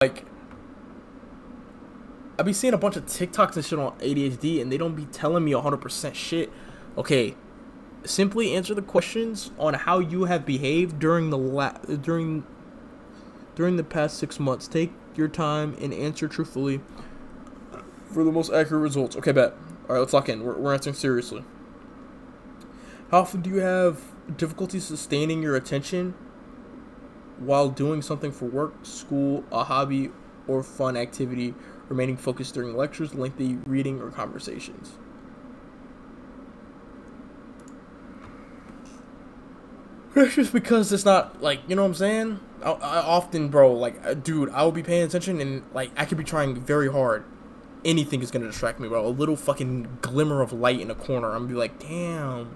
Like, I be seeing a bunch of TikToks and shit on ADHD, and they don't be telling me 100% shit. Okay, simply answer the questions on how you have behaved during the past 6 months. Take your time and answer truthfully for the most accurate results. Okay, bet. All right, let's lock in. We're answering seriously. How often do you have difficulty sustaining your attention while doing something for work, school, a hobby, or fun activity, remaining focused during lectures, lengthy reading, or conversations? It's just because it's not, like, you know what I'm saying? I often, bro, like, dude, I will be paying attention and, like, I could be trying very hard. Anything is going to distract me, bro. A little fucking glimmer of light in a corner. I'm going to be like, damn.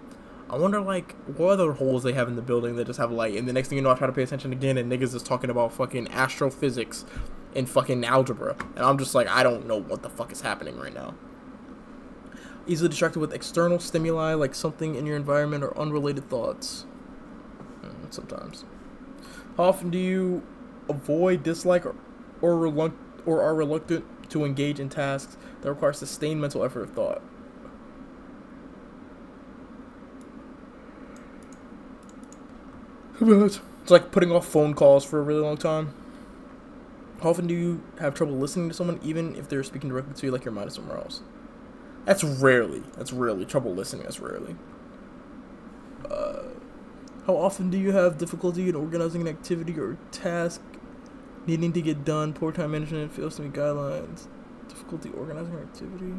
I wonder, like, what other holes they have in the building that just have light. And the next thing you know, I try to pay attention again, and niggas is talking about fucking astrophysics and fucking algebra. And I'm just like, I don't know what the fuck is happening right now. Easily distracted with external stimuli, like something in your environment or unrelated thoughts. Sometimes. How often do you avoid, dislike, or are reluctant to engage in tasks that require sustained mental effort or thought? It's like putting off phone calls for a really long time. How often do you have trouble listening to someone even if they're speaking directly to you, like your mind is somewhere else? That's rarely. Trouble listening, that's rarely. How often do you have difficulty in organizing an activity or task needing to get done? Poor time management, fails to meet guidelines. Difficulty organizing an activity?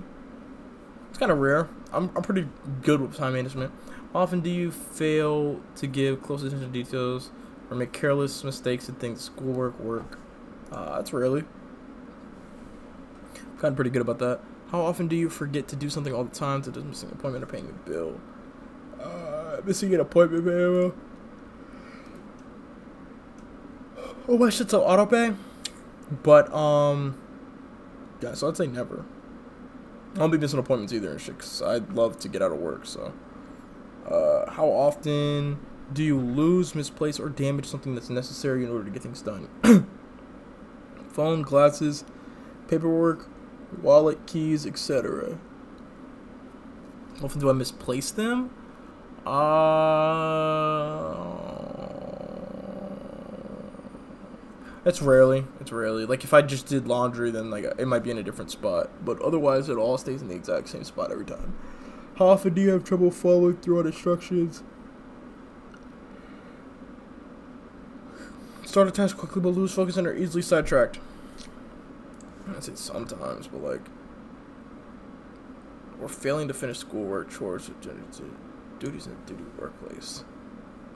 It's kind of rare. I'm pretty good with time management. How often do you fail to give close attention to details or make careless mistakes in things, schoolwork, work? That's rarely. I'm kind of pretty good about that. How often do you forget to do something all the time, such as missing an appointment or paying a bill? Missing an appointment, man. Oh, my shit's on auto pay. But, yeah, so I'd say never. I don't be missing appointments either and shit, because I'd love to get out of work, so. How often do you lose, misplace, or damage something that's necessary in order to get things done? Phone, glasses, paperwork, wallet, keys, etc. How often do I misplace them? It's rarely. Like, if I just did laundry, then, like, it might be in a different spot. But otherwise, it all stays in the exact same spot every time. How often do you have trouble following through on instructions? Start a task quickly but lose focus and are easily sidetracked. I'd say sometimes, but, like, or failing to finish schoolwork, chores, or duties in the duty workplace.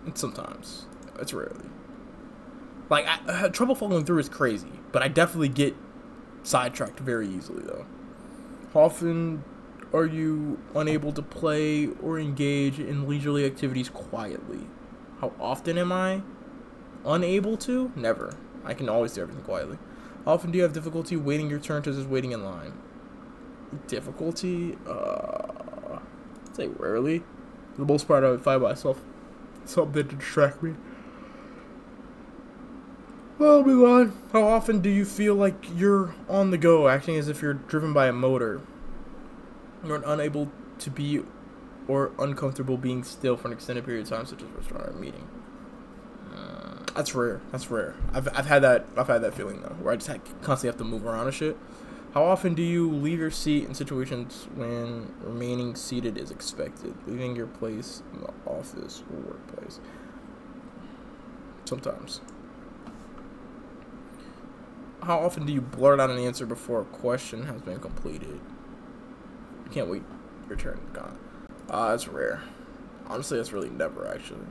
And sometimes. It's rarely. Like, trouble following through is crazy, but I definitely get sidetracked very easily, though. How often are you unable to play or engage in leisurely activities quietly? How often am I unable to? Never. I can always do everything quietly. How often do you have difficulty waiting your turn to just waiting in line? Difficulty? I'd say rarely. For the most part, I would find myself something to distract me. Well, be lying. How often do you feel like you're on the go, acting as if you're driven by a motor? You're unable to be or uncomfortable being still for an extended period of time, such as a restaurant or a meeting. That's rare. I've had that feeling though, where I just constantly have to move around and shit. How often do you leave your seat in situations when remaining seated is expected? Leaving your place in the office or workplace? Sometimes. How often do you blurt out an answer before a question has been completed? You can't wait your turn. Gone. That's rare. Honestly, that's really never, actually.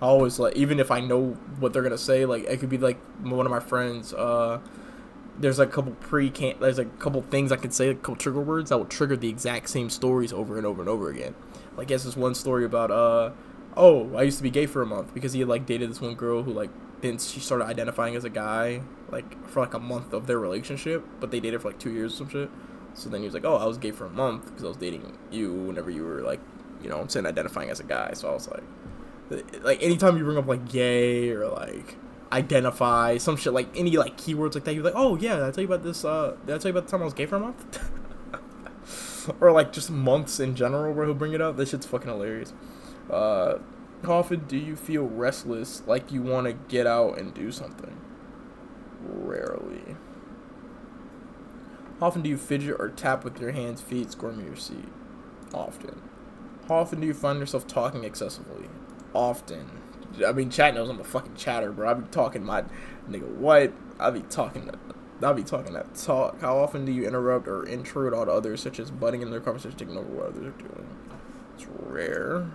I always, like, even if I know what they're gonna say, like, it could be, like, one of my friends, there's, like, a couple things I could say, like, a couple trigger words that will trigger the exact same stories over and over and over again. Like, there's this one story about, oh, I used to be gay for a month, because he had, like, dated this one girl who, like, then she started identifying as a guy, like, for, like, a month of their relationship, but they dated for, like, 2 years or some shit. So then he was like, oh, I was gay for a month, because I was dating you whenever you were, like, you know what I'm saying, identifying as a guy. So I was like, anytime you bring up, like, gay or, like, identify, some shit like any like keywords like that. You're like, oh yeah, did I tell you about this? Did I tell you about the time I was gay for a month? Or like just months in general where he'll bring it up. This shit's fucking hilarious. How often do you feel restless, like you want to get out and do something? Rarely. How often do you fidget or tap with your hands, feet, squirm in your seat? Often. How often do you find yourself talking excessively? Often. I mean, chat knows I'm a fucking chatter, bro. I be talking my nigga what? I be talking that talk. How often do you interrupt or intrude on others, such as butting in their conversation, taking over what others are doing? It's rare.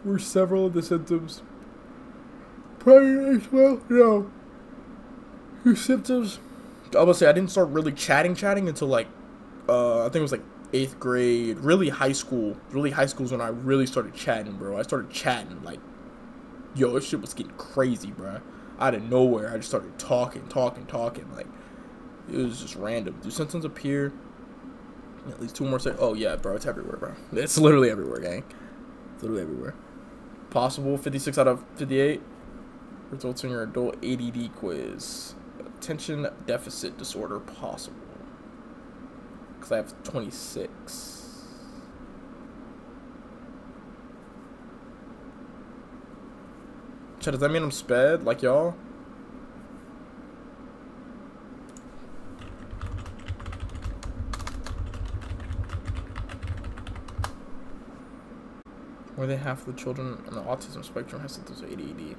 Were several of the symptoms prior as well? No. Your symptoms? I was say I didn't start really chatting until like I think it was like 8th grade. Really high school. Really high school is when I really started chatting, bro. I started chatting like, yo, this shit was getting crazy, bro. Out of nowhere, I just started talking. Like, it was just random. Do symptoms appear? At least 2 more seconds. Oh yeah, bro, it's everywhere, bro. It's literally everywhere, gang. It's literally everywhere. Possible 56 out of 58. Results in your adult ADD quiz. Attention deficit disorder possible. Because I have 26. So does that mean I'm sped like y'all? More than half of the children on the autism spectrum have symptoms of ADD.